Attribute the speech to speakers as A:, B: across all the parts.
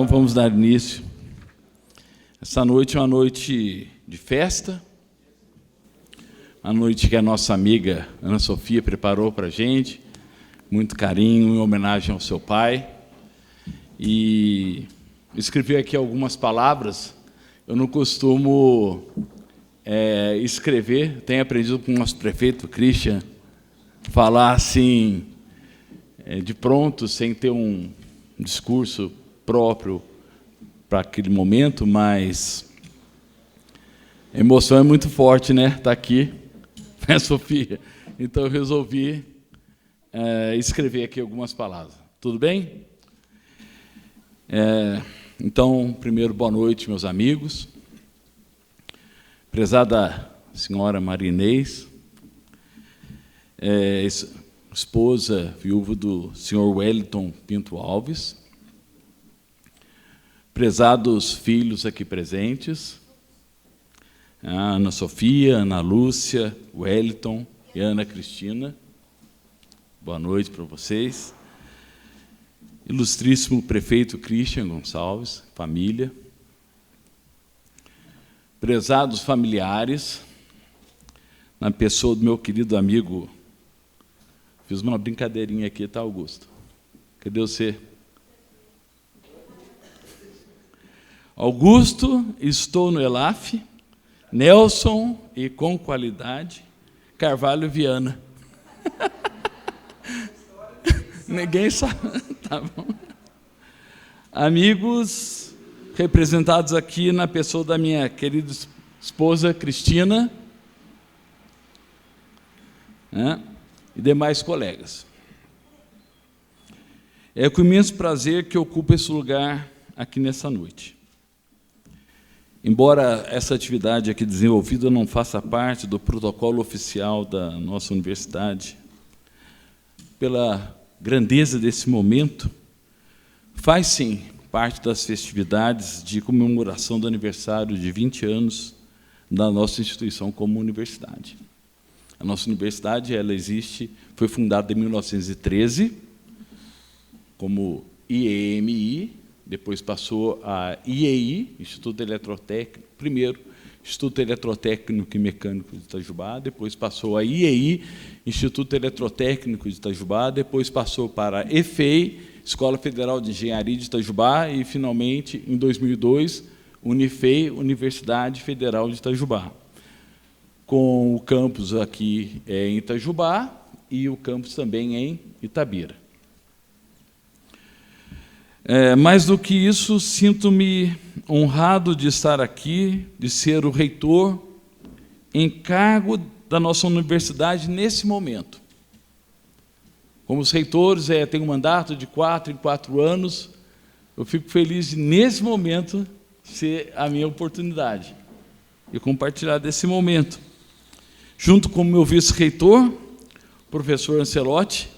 A: Então, vamos dar início. Essa noite é uma noite de festa, uma noite que a nossa amiga Ana Sofia preparou para a gente, muito carinho, em homenagem ao seu pai. E escrevi aqui algumas palavras. Eu não costumo escrever, tenho aprendido com o nosso prefeito, Christian, falar assim, de pronto, sem ter um discurso próprio para aquele momento, mas a emoção é muito forte, né? Está aqui, né, Sofia? Então eu resolvi escrever aqui algumas palavras. Tudo bem? Então, primeiro, boa noite, meus amigos. Prezada senhora Maria Inês, esposa, viúva do senhor Wellington Pinto Alves, prezados filhos aqui presentes, a Ana Sofia, Ana Lúcia, Wellington e Ana Cristina, boa noite para vocês. Ilustríssimo prefeito Christian Gonçalves, família, prezados familiares, na pessoa do meu querido amigo. Fiz uma brincadeirinha aqui, tá, Augusto? Cadê você? Augusto, estou no ELAF, Nelson e com qualidade, Carvalho Viana. Ninguém sabe, tá bom? Amigos representados aqui na pessoa da minha querida esposa Cristina, e demais colegas. É com imenso prazer que ocupo esse lugar aqui nessa noite. Embora essa atividade aqui desenvolvida não faça parte do protocolo oficial da nossa universidade, pela grandeza desse momento, faz sim parte das festividades de comemoração do aniversário de 20 anos da nossa instituição como universidade. A nossa universidade, ela existe, foi fundada em 1913 como IEMI, depois passou a IEI, Instituto Eletrotécnico, primeiro Instituto Eletrotécnico e Mecânico de Itajubá, depois passou a IEI, Instituto Eletrotécnico de Itajubá, depois passou para a EFEI, Escola Federal de Engenharia de Itajubá, e, finalmente, em 2002, Unifei, Universidade Federal de Itajubá, com o campus aqui em Itajubá e o campus também em Itabira. Mais do que isso, sinto-me honrado de estar aqui, de ser o reitor em cargo da nossa universidade nesse momento. Como os reitores têm um mandato de 4 em 4 anos, eu fico feliz de, nesse momento, ser a minha oportunidade e compartilhar desse momento. Junto com o meu vice-reitor, professor Ancelotti,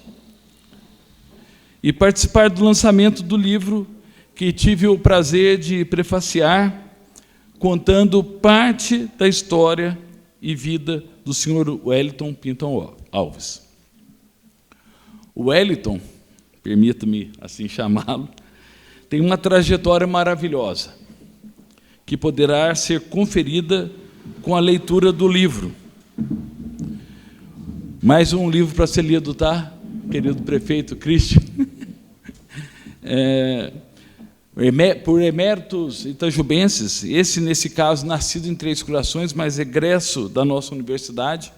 A: e participar do lançamento do livro que tive o prazer de prefaciar, contando parte da história e vida do senhor Wellington Pinto Alves. O Wellington, permita-me assim chamá-lo, tem uma trajetória maravilhosa, que poderá ser conferida com a leitura do livro. Mais um livro para ser lido, tá, querido prefeito Christian? Por eméritos itajubenses, esse, nesse caso, nascido em Três Corações, mas egresso da nossa universidade,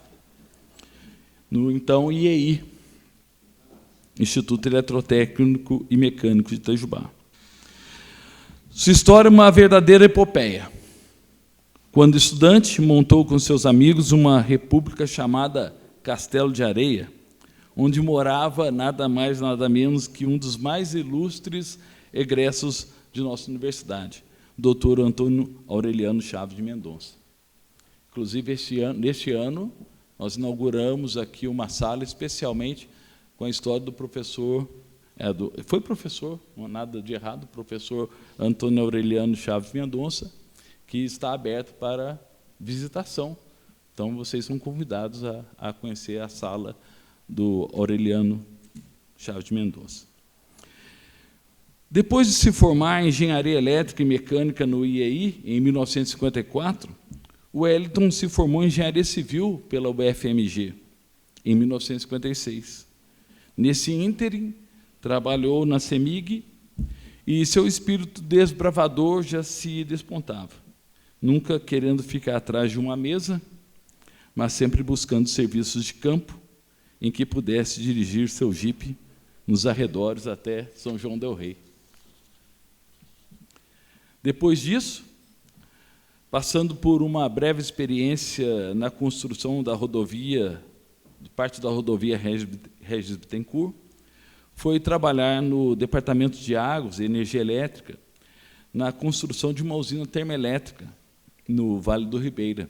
A: no então IEI, Instituto Eletrotécnico e Mecânico de Itajubá. Sua história é uma verdadeira epopeia. Quando estudante, montou com seus amigos uma república chamada Castelo de Areia, onde morava nada mais, nada menos que um dos mais ilustres egressos de nossa universidade, o doutor Antônio Aureliano Chaves de Mendonça. Inclusive, neste ano, nós inauguramos aqui uma sala especialmente com a história do professor, foi professor, não há nada de errado, professor Antônio Aureliano Chaves de Mendonça, que está aberto para visitação. Então, vocês são convidados a conhecer a sala do Aureliano Chaves de Mendonça. Depois de se formar em Engenharia Elétrica e Mecânica no IEI, em 1954, o Wellington se formou em Engenharia Civil pela UFMG, em 1956. Nesse ínterim, trabalhou na CEMIG e seu espírito desbravador já se despontava, nunca querendo ficar atrás de uma mesa, mas sempre buscando serviços de campo em que pudesse dirigir seu jipe nos arredores até São João del Rei. Depois disso, passando por uma breve experiência na construção da rodovia, de parte da rodovia Regis Bittencourt, foi trabalhar no Departamento de Águas e Energia Elétrica, na construção de uma usina termoelétrica no Vale do Ribeira.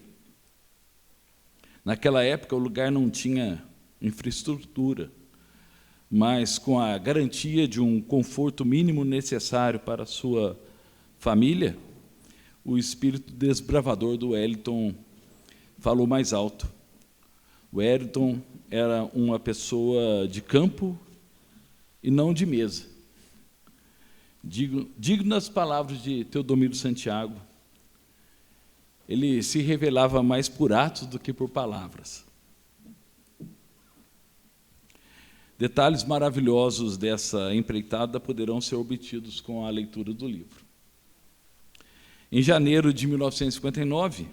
A: Naquela época, o lugar não tinha infraestrutura, mas com a garantia de um conforto mínimo necessário para a sua família, o espírito desbravador do Wellington falou mais alto. O Wellington era uma pessoa de campo e não de mesa. Dignas palavras de Teodomiro Santiago, ele se revelava mais por atos do que por palavras. Detalhes maravilhosos dessa empreitada poderão ser obtidos com a leitura do livro. Em janeiro de 1959,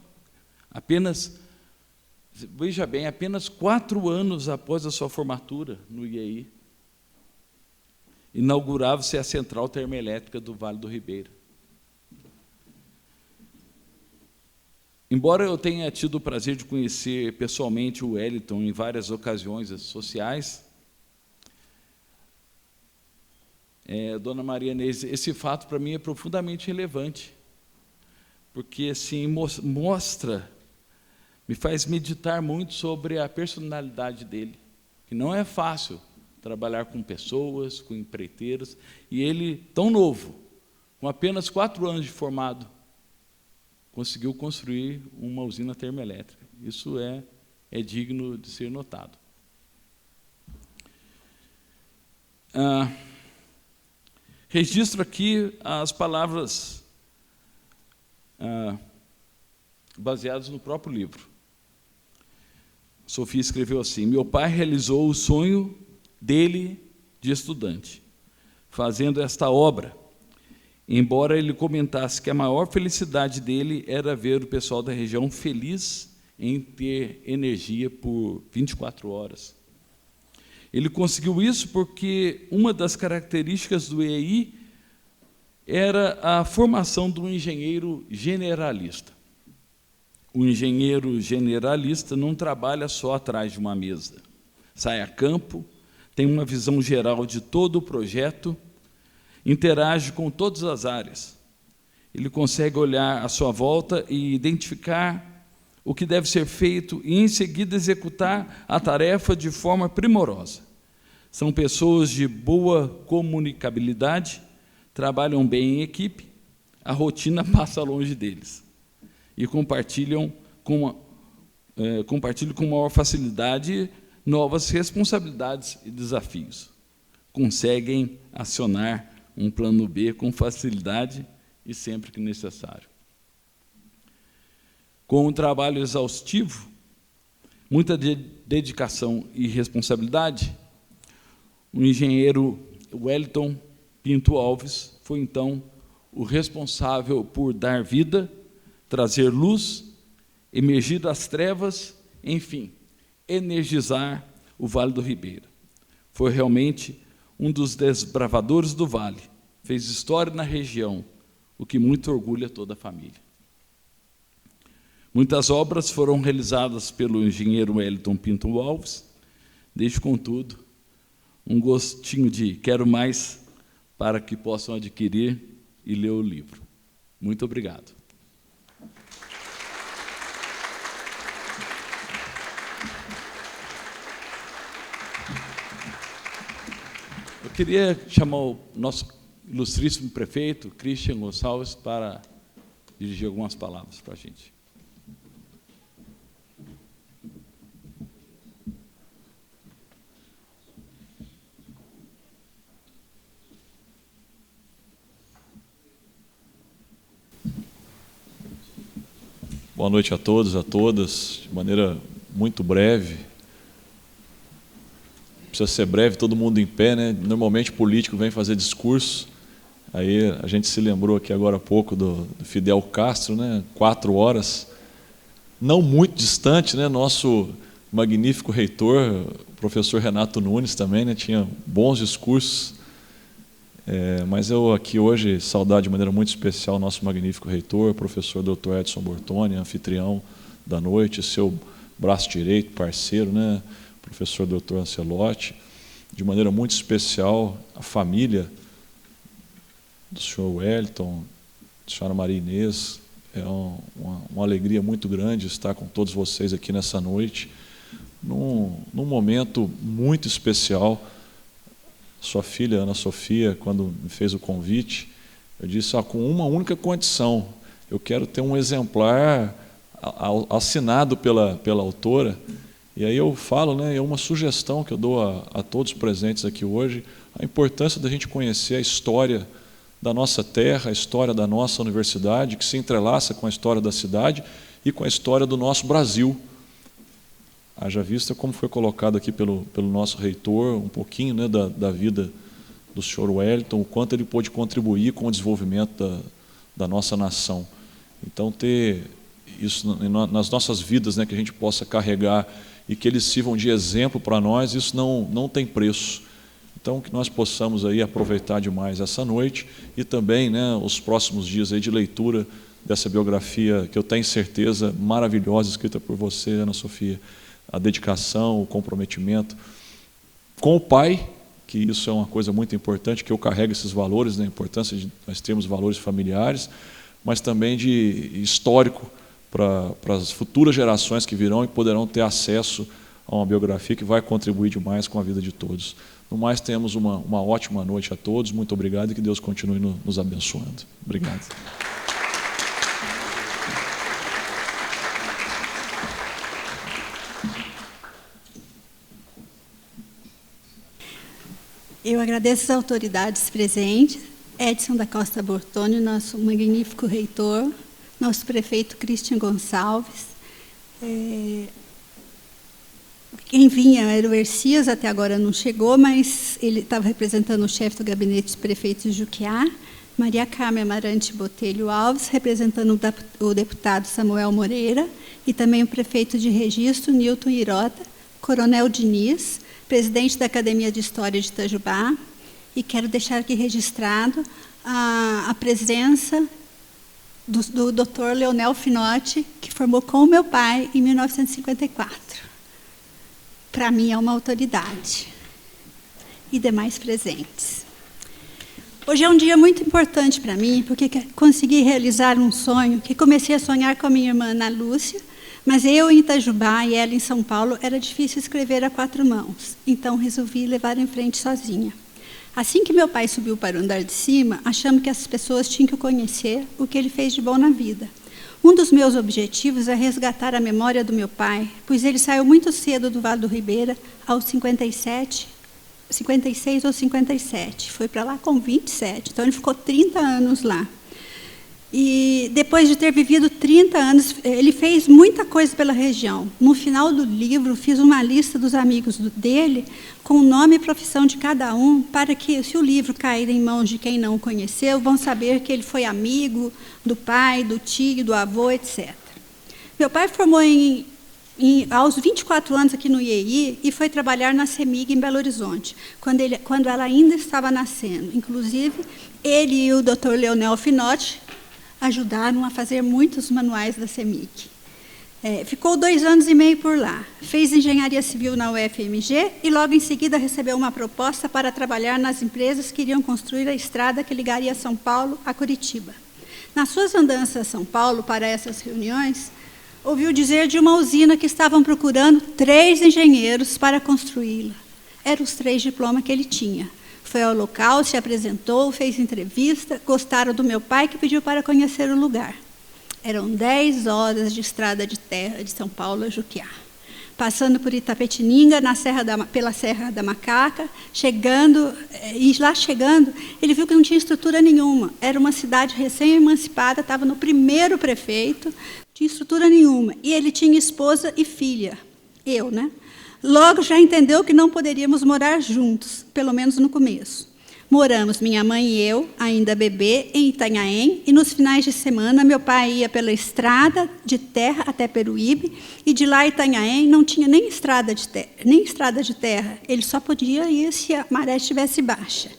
A: veja bem, apenas 4 anos após a sua formatura no IEI, inaugurava-se a Central Termoelétrica do Vale do Ribeira. Embora eu tenha tido o prazer de conhecer pessoalmente o Wellington em várias ocasiões sociais, Dona Maria Inês, esse fato para mim é profundamente relevante, porque assim me faz meditar muito sobre a personalidade dele, que não é fácil trabalhar com pessoas, com empreiteiros, e ele, tão novo, com apenas 4 anos de formado, conseguiu construir uma usina termoelétrica. Isso é digno de ser notado. Registro aqui as palavras baseadas no próprio livro. Sofia escreveu assim: meu pai realizou o sonho dele de estudante, fazendo esta obra, embora ele comentasse que a maior felicidade dele era ver o pessoal da região feliz em ter energia por 24 horas. Ele conseguiu isso porque uma das características do EI era a formação do engenheiro generalista. O engenheiro generalista não trabalha só atrás de uma mesa, sai a campo, tem uma visão geral de todo o projeto, interage com todas as áreas. Ele consegue olhar à sua volta e identificar o que deve ser feito e, em seguida, executar a tarefa de forma primorosa. São pessoas de boa comunicabilidade, trabalham bem em equipe, a rotina passa longe deles e compartilham com maior facilidade novas responsabilidades e desafios. Conseguem acionar um plano B com facilidade e sempre que necessário. Com um trabalho exaustivo, muita dedicação e responsabilidade, o engenheiro Wellington Pinto Alves foi, então, o responsável por dar vida, trazer luz, emergir das trevas, enfim, energizar o Vale do Ribeira. Foi realmente um dos desbravadores do Vale, fez história na região, o que muito orgulha toda a família. Muitas obras foram realizadas pelo engenheiro Wellington Pinto Alves, deixo, contudo, um gostinho de quero mais para que possam adquirir e ler o livro. Muito obrigado. Eu queria chamar o nosso ilustríssimo prefeito, Christian Gonçalves, para dirigir algumas palavras para a gente.
B: Boa noite a todos, a todas, de maneira muito breve. Precisa ser breve, todo mundo em pé, né? Normalmente político vem fazer discurso. Aí a gente se lembrou aqui agora há pouco do Fidel Castro, né? 4 horas, não muito distante, né? Nosso magnífico reitor, o professor Renato Nunes também, né? Tinha bons discursos. Mas eu aqui hoje saudar de maneira muito especial o nosso magnífico reitor, professor Dr. Edson Bortoni, anfitrião da noite, seu braço direito, parceiro, né? Professor Dr. Ancelotti, de maneira muito especial a família do senhor Wellington, da senhora Maria Inês. É uma alegria muito grande estar com todos vocês aqui nessa noite, num momento muito especial. Sua filha, Ana Sofia, quando me fez o convite, eu disse, com uma única condição, eu quero ter um exemplar assinado pela autora. E aí eu falo, né, é uma sugestão que eu dou a todos presentes aqui hoje, a importância da gente conhecer a história da nossa terra, a história da nossa universidade, que se entrelaça com a história da cidade e com a história do nosso Brasil. Haja vista como foi colocado aqui pelo nosso reitor, um pouquinho, né, da vida do senhor Wellington, o quanto ele pôde contribuir com o desenvolvimento da nossa nação. Então, ter isso nas nossas vidas, né, que a gente possa carregar e que eles sirvam de exemplo para nós, isso não tem preço. Então, que nós possamos aí aproveitar demais essa noite e também, né, os próximos dias aí de leitura dessa biografia, que eu tenho certeza maravilhosa, escrita por você, Ana Sofia. A dedicação, o comprometimento com o pai, que isso é uma coisa muito importante, que eu carrego esses valores, né, a importância de nós termos valores familiares, mas também de histórico para as futuras gerações que virão e poderão ter acesso a uma biografia que vai contribuir demais com a vida de todos. No mais, tenhamos uma ótima noite a todos, muito obrigado e que Deus continue nos abençoando. Obrigado.
C: Eu agradeço as autoridades presentes, Edson da Costa Bortoni, nosso magnífico reitor, nosso prefeito Cristian Gonçalves. Quem vinha era o Ercias, até agora não chegou, mas ele estava representando o chefe do gabinete de prefeito de Juquiá, Maria Carmen Amarante Botelho Alves, representando o deputado Samuel Moreira, e também o prefeito de registro, Nilton Irota, Coronel Diniz, presidente da Academia de História de Itajubá, e quero deixar aqui registrado a presença do Dr. Leonel Finotti, que formou com o meu pai em 1954. Para mim é uma autoridade. E demais presentes. Hoje é um dia muito importante para mim, porque consegui realizar um sonho que comecei a sonhar com a minha irmã Ana Lúcia, mas eu em Itajubá e ela em São Paulo era difícil escrever a 4 mãos, então resolvi levar em frente sozinha. Assim que meu pai subiu para o andar de cima, achamos que as pessoas tinham que conhecer o que ele fez de bom na vida. Um dos meus objetivos é resgatar a memória do meu pai, pois ele saiu muito cedo do Vale do Ribeira, aos 56 ou 57. Foi para lá com 27, então ele ficou 30 anos lá. E depois de ter vivido 30 anos, ele fez muita coisa pela região. No final do livro, fiz uma lista dos amigos dele, com o nome e profissão de cada um, para que, se o livro cair em mãos de quem não o conheceu, vão saber que ele foi amigo do pai, do tio, do avô, etc. Meu pai formou aos 24 anos aqui no IEI e foi trabalhar na CEMIG em Belo Horizonte, quando ela ainda estava nascendo. Inclusive, ele e o Dr. Leonel Finotti ajudaram a fazer muitos manuais da CEMIG. Ficou 2 anos e meio por lá. Fez engenharia civil na UFMG e logo em seguida recebeu uma proposta para trabalhar nas empresas que iriam construir a estrada que ligaria São Paulo a Curitiba. Nas suas andanças a São Paulo para essas reuniões, ouviu dizer de uma usina que estavam procurando 3 engenheiros para construí-la. Eram os 3 diplomas que ele tinha. Foi ao local, se apresentou, fez entrevista, gostaram do meu pai, que pediu para conhecer o lugar. Eram 10 horas de estrada de terra de São Paulo a Juquiá. Passando por Itapetininga, pela Serra da Macaca, e lá chegando, ele viu que não tinha estrutura nenhuma. Era uma cidade recém-emancipada, estava no primeiro prefeito, Tinha estrutura nenhuma. E ele tinha esposa e filha. Eu, né? Logo já entendeu que não poderíamos morar juntos, pelo menos no começo. Moramos, minha mãe e eu, ainda bebê, em Itanhaém, e nos finais de semana meu pai ia pela estrada de terra até Peruíbe, e de lá a Itanhaém não tinha nem estrada de terra. Ele só podia ir se a maré estivesse baixa.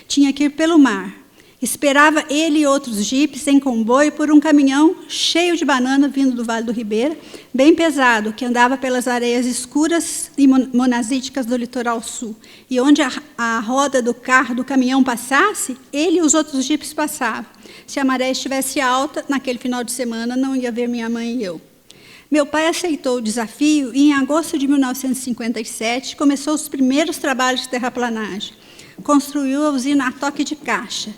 C: Tinha que ir pelo mar. Esperava ele e outros jipes em comboio por um caminhão cheio de banana vindo do Vale do Ribeira, bem pesado, que andava pelas areias escuras e monazíticas do litoral sul. E onde a roda do carro do caminhão passasse, ele e os outros jipes passavam. Se a maré estivesse alta, naquele final de semana, não ia ver minha mãe e eu. Meu pai aceitou o desafio e, em agosto de 1957, começou os primeiros trabalhos de terraplanagem. Construiu a usina a toque de caixa.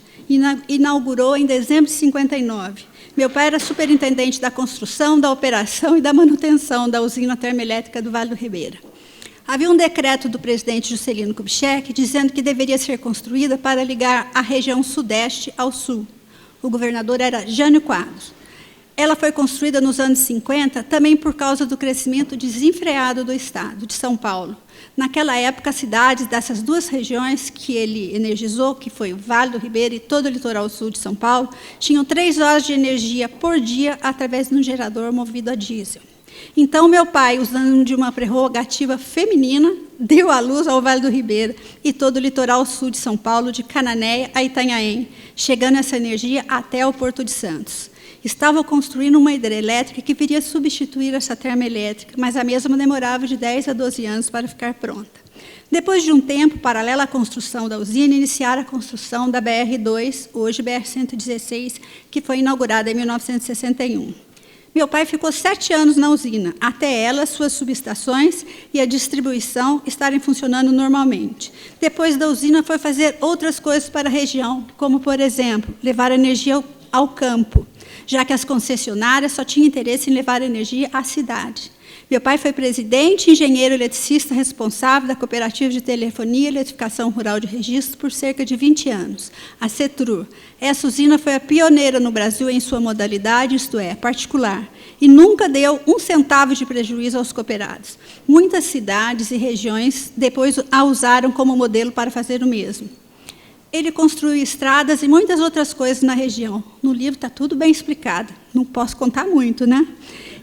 C: Inaugurou em dezembro de 59. Meu pai era superintendente da construção, da operação e da manutenção da usina termoelétrica do Vale do Ribeira. Havia um decreto do presidente Juscelino Kubitschek dizendo que deveria ser construída para ligar a região sudeste ao sul. O governador era Jânio Quadros. Ela foi construída nos anos 50 também por causa do crescimento desenfreado do estado de São Paulo. Naquela época, as cidades dessas duas regiões que ele energizou, que foi o Vale do Ribeira e todo o litoral sul de São Paulo, tinham 3 horas de energia por dia através de um gerador movido a diesel. Então, meu pai, usando de uma prerrogativa feminina, deu à luz ao Vale do Ribeira e todo o litoral sul de São Paulo, de Cananéia a Itanhaém, chegando essa energia até o Porto de Santos. Estava construindo uma hidrelétrica que viria substituir essa termoelétrica, mas a mesma demorava de 10 a 12 anos para ficar pronta. Depois de um tempo, paralelo à construção da usina, iniciaram a construção da BR-2, hoje BR-116, que foi inaugurada em 1961. Meu pai ficou 7 anos na usina, até ela, suas subestações e a distribuição estarem funcionando normalmente. Depois da usina, foi fazer outras coisas para a região, como, por exemplo, levar energia ao campo, já que as concessionárias só tinham interesse em levar energia à cidade. Meu pai foi presidente, engenheiro eletricista responsável da Cooperativa de Telefonia e Eletrificação Rural de Registro por cerca de 20 anos, a CETRUR. Essa usina foi a pioneira no Brasil em sua modalidade, isto é, particular, e nunca deu 1 centavo de prejuízo aos cooperados. Muitas cidades e regiões depois a usaram como modelo para fazer o mesmo. Ele construiu estradas e muitas outras coisas na região. No livro está tudo bem explicado. Não posso contar muito, né?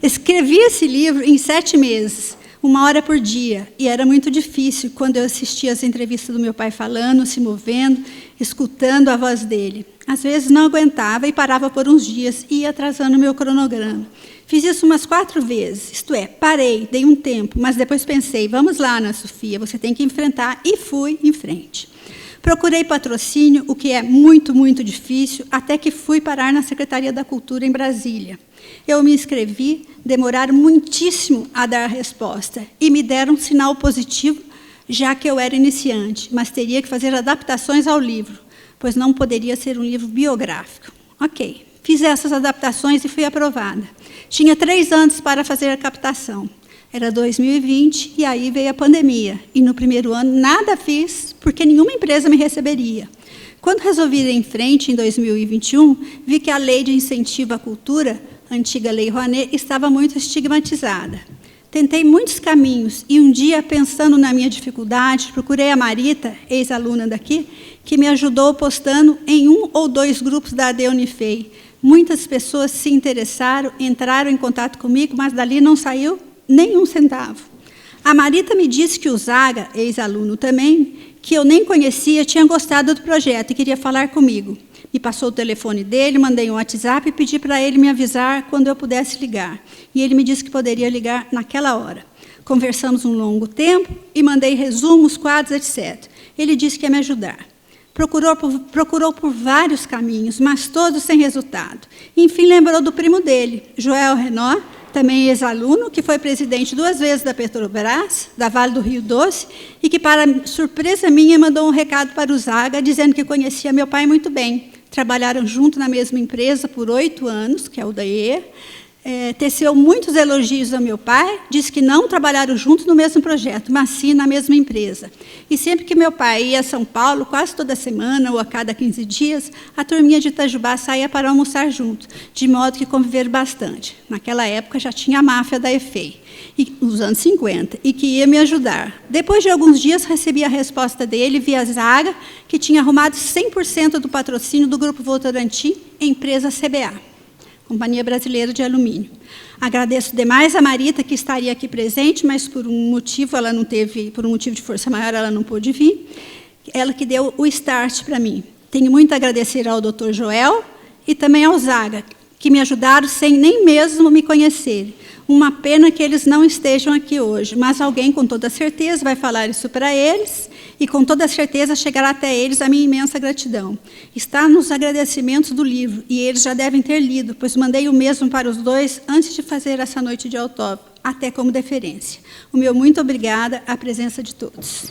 C: Escrevi esse livro em 7 meses, 1 hora por dia. E era muito difícil quando eu assistia às entrevistas do meu pai falando, se movendo, escutando a voz dele. Às vezes não aguentava e parava por uns dias e ia atrasando o meu cronograma. Fiz isso umas 4 vezes, isto é, parei, dei um tempo, mas depois pensei, vamos lá, Ana Sofia, você tem que enfrentar, e fui em frente. Procurei patrocínio, o que é muito, muito difícil, até que fui parar na Secretaria da Cultura, em Brasília. Eu me inscrevi, demoraram muitíssimo a dar a resposta, e me deram um sinal positivo, já que eu era iniciante, mas teria que fazer adaptações ao livro, pois não poderia ser um livro biográfico. Ok, fiz essas adaptações e fui aprovada. Tinha 3 anos para fazer a captação. Era 2020 e aí veio a pandemia. E no primeiro ano nada fiz, porque nenhuma empresa me receberia. Quando resolvi ir em frente, em 2021, vi que a Lei de Incentivo à Cultura, a antiga Lei Rouanet, estava muito estigmatizada. Tentei muitos caminhos e um dia, pensando na minha dificuldade, procurei a Marita, ex-aluna daqui, que me ajudou postando em 1 ou 2 grupos da AD Unifei. Muitas pessoas se interessaram, entraram em contato comigo, mas dali não saiu nem 1 centavo. A Marita me disse que o Zaga, ex-aluno também, que eu nem conhecia, tinha gostado do projeto e queria falar comigo. Me passou o telefone dele, mandei um WhatsApp e pedi para ele me avisar quando eu pudesse ligar. E ele me disse que poderia ligar naquela hora. Conversamos um longo tempo e mandei resumos, quadros, etc. Ele disse que ia me ajudar. Procurou por vários caminhos, mas todos sem resultado. Enfim, lembrou do primo dele, Joel Renault, também ex-aluno, que foi presidente 2 vezes da Petrobras, da Vale do Rio Doce, e que, para surpresa minha, mandou um recado para o Zaga, dizendo que conhecia meu pai muito bem. Trabalharam junto na mesma empresa por 8 anos, que é o DAE, teceu muitos elogios ao meu pai, disse que não trabalharam juntos no mesmo projeto, mas sim na mesma empresa. E sempre que meu pai ia a São Paulo, quase toda semana ou a cada 15 dias, a turminha de Itajubá saía para almoçar junto, de modo que conviveram bastante. Naquela época já tinha a máfia da EFEI, nos anos 50, e que ia me ajudar. Depois de alguns dias, recebi a resposta dele via Zaga, que tinha arrumado 100% do patrocínio do Grupo Votorantim, empresa CBA. Companhia Brasileira de Alumínio. Agradeço demais a Marita, que estaria aqui presente, mas por um motivo ela não teve, por um motivo de força maior, ela não pôde vir. Ela que deu o start para mim. Tenho muito a agradecer ao Dr. Joel e também ao Zaga, que me ajudaram sem nem mesmo me conhecerem. Uma pena que eles não estejam aqui hoje, mas alguém com toda certeza vai falar isso para eles e com toda certeza chegará até eles a minha imensa gratidão. Está nos agradecimentos do livro e eles já devem ter lido, pois mandei o mesmo para os dois antes de fazer essa noite de autógrafo, até como deferência. O meu muito obrigada à presença de todos.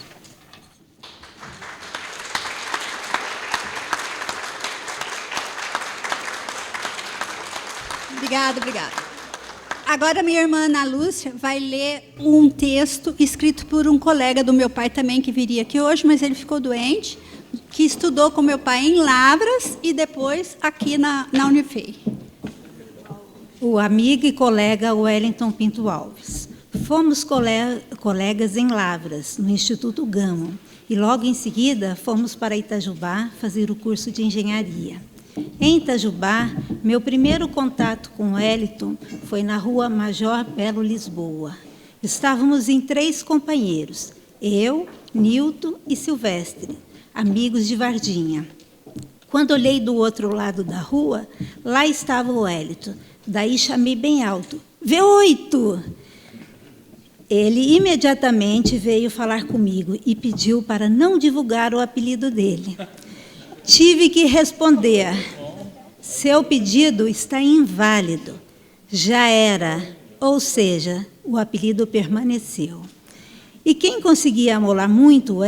C: Obrigada. Agora, minha irmã Ana Lúcia vai ler um texto escrito por um colega do meu pai também, que viria aqui hoje, mas ele ficou doente, que estudou com meu pai em Lavras e depois aqui na Unifei.
D: O amigo e colega Wellington Pinto Alves. Fomos colegas em Lavras, no Instituto Gama, e logo em seguida fomos para Itajubá fazer o curso de engenharia. Em Itajubá, meu primeiro contato com Wellington foi na rua Major Belo, Lisboa. Estávamos em 3 companheiros, eu, Nilton e Silvestre, amigos de Varginha. Quando olhei do outro lado da rua, lá estava o Wellington. Daí chamei bem alto, V8! Ele imediatamente veio falar comigo e pediu para não divulgar o apelido dele. Tive que responder, seu pedido está inválido. Já era, ou seja, o apelido permaneceu. E quem conseguia amolar muito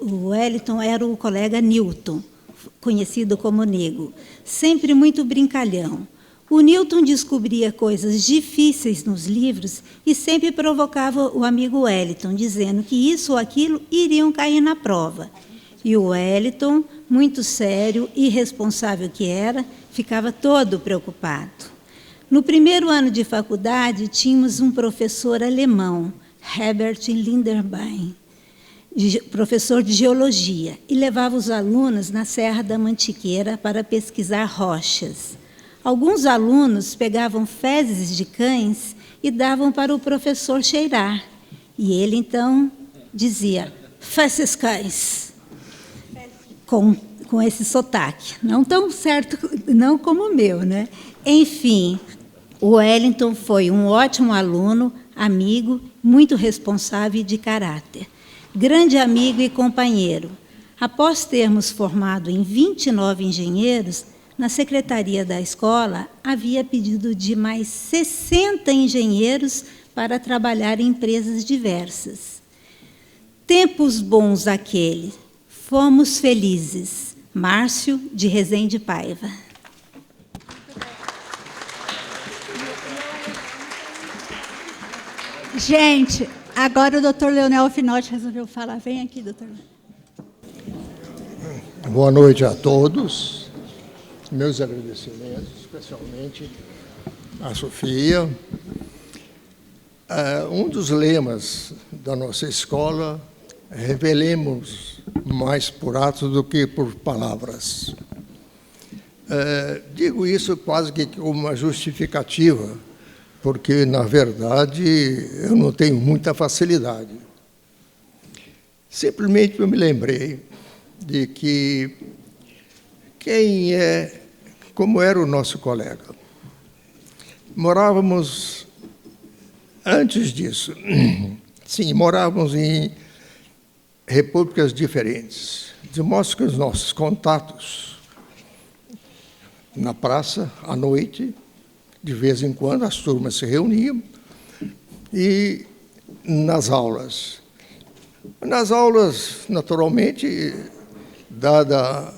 D: o Wellington era o colega Nilton, conhecido como Nego, sempre muito brincalhão. O Nilton descobria coisas difíceis nos livros e sempre provocava o amigo Wellington, dizendo que isso ou aquilo iriam cair na prova. E o Wellington, muito sério e responsável que era, ficava todo preocupado. No primeiro ano de faculdade, tínhamos um professor alemão, Herbert Linderbein, professor de geologia, e levava os alunos na Serra da Mantiqueira para pesquisar rochas. Alguns alunos pegavam fezes de cães e davam para o professor cheirar. E ele, então, dizia, fezes cães, com esse sotaque. Não tão certo, não como o meu, né? Enfim, o Wellington foi um ótimo aluno, amigo, muito responsável e de caráter. Grande amigo e companheiro. Após termos formado em 29 engenheiros, na secretaria da escola havia pedido de mais 60 engenheiros para trabalhar em empresas diversas. Tempos bons aqueles. Fomos felizes. Márcio de Rezende Paiva.
C: Gente, agora o doutor Leonel Finotti resolveu falar. Vem aqui, doutor.
E: Boa noite a todos. Meus agradecimentos, especialmente à Sofia. Um dos lemas da nossa escola é revelemos mais por atos do que por palavras. Digo isso quase que como uma justificativa, porque, na verdade, eu não tenho muita facilidade. Simplesmente eu me lembrei de que como era o nosso colega. Morávamos, antes disso, sim, morávamos em repúblicas diferentes, de modo que os nossos contatos na praça, à noite, de vez em quando, as turmas se reuniam, e nas aulas. Nas aulas, naturalmente, dada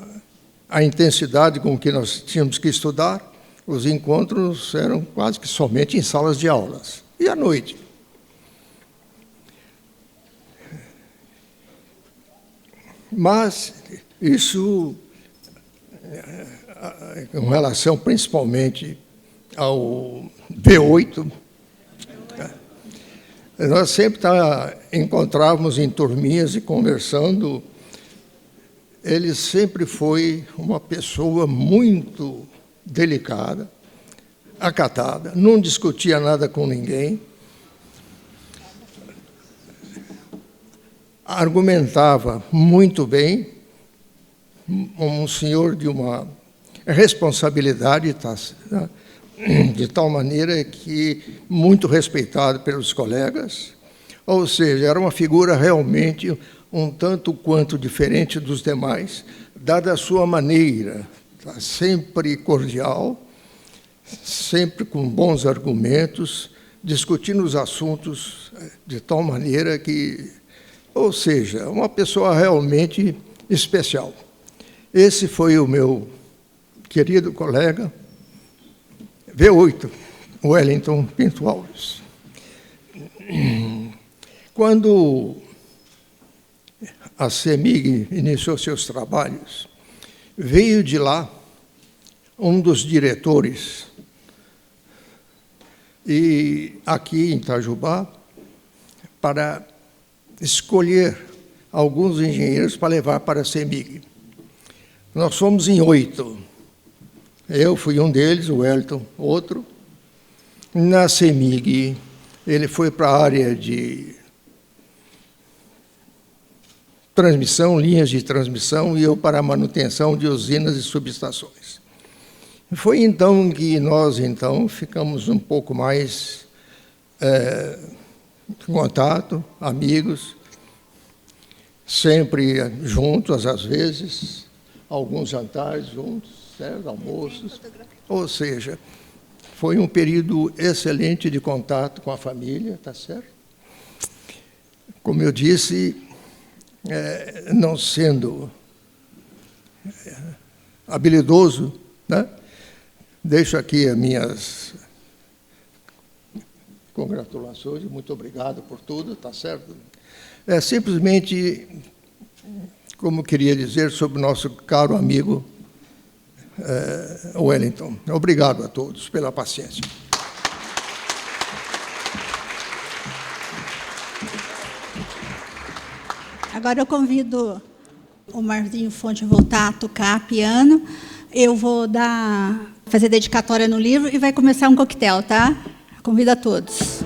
E: a intensidade com que nós tínhamos que estudar, os encontros eram quase que somente em salas de aulas. E à noite? Mas isso, com relação principalmente ao B8, nós sempre encontrávamos em turminhas e conversando. Ele sempre foi uma pessoa muito delicada, acatada, não discutia nada com ninguém, argumentava muito bem, um senhor de uma responsabilidade, de tal maneira que muito respeitado pelos colegas, ou seja, era uma figura realmente um tanto quanto diferente dos demais, dada a sua maneira, sempre cordial, sempre com bons argumentos, discutindo os assuntos de tal maneira que, ou seja, uma pessoa realmente especial. Esse foi o meu querido colega, V8, Wellington Pinto Alves. Quando a CEMIG iniciou seus trabalhos, veio de lá um dos diretores, e aqui em Itajubá, para escolher alguns engenheiros para levar para a CEMIG. Nós fomos em 8. Eu fui um deles, o Wellington, outro. Na CEMIG, ele foi para a área de transmissão, linhas de transmissão, e eu para a manutenção de usinas e subestações. Foi então que nós ficamos um pouco mais em contato, amigos, sempre juntos, às vezes, alguns jantares juntos, certo? Almoços, ou seja, foi um período excelente de contato com a família, tá certo? Como eu disse, não sendo habilidoso, né? Deixo aqui as minhas congratulações, muito obrigado por tudo, tá certo? Simplesmente, como queria dizer sobre o nosso caro amigo Wellington. Obrigado a todos pela paciência.
C: Agora eu convido o Marzinho Fonte a voltar a tocar piano. Eu vou fazer dedicatória no livro e vai começar um coquetel, tá? Convido a todos.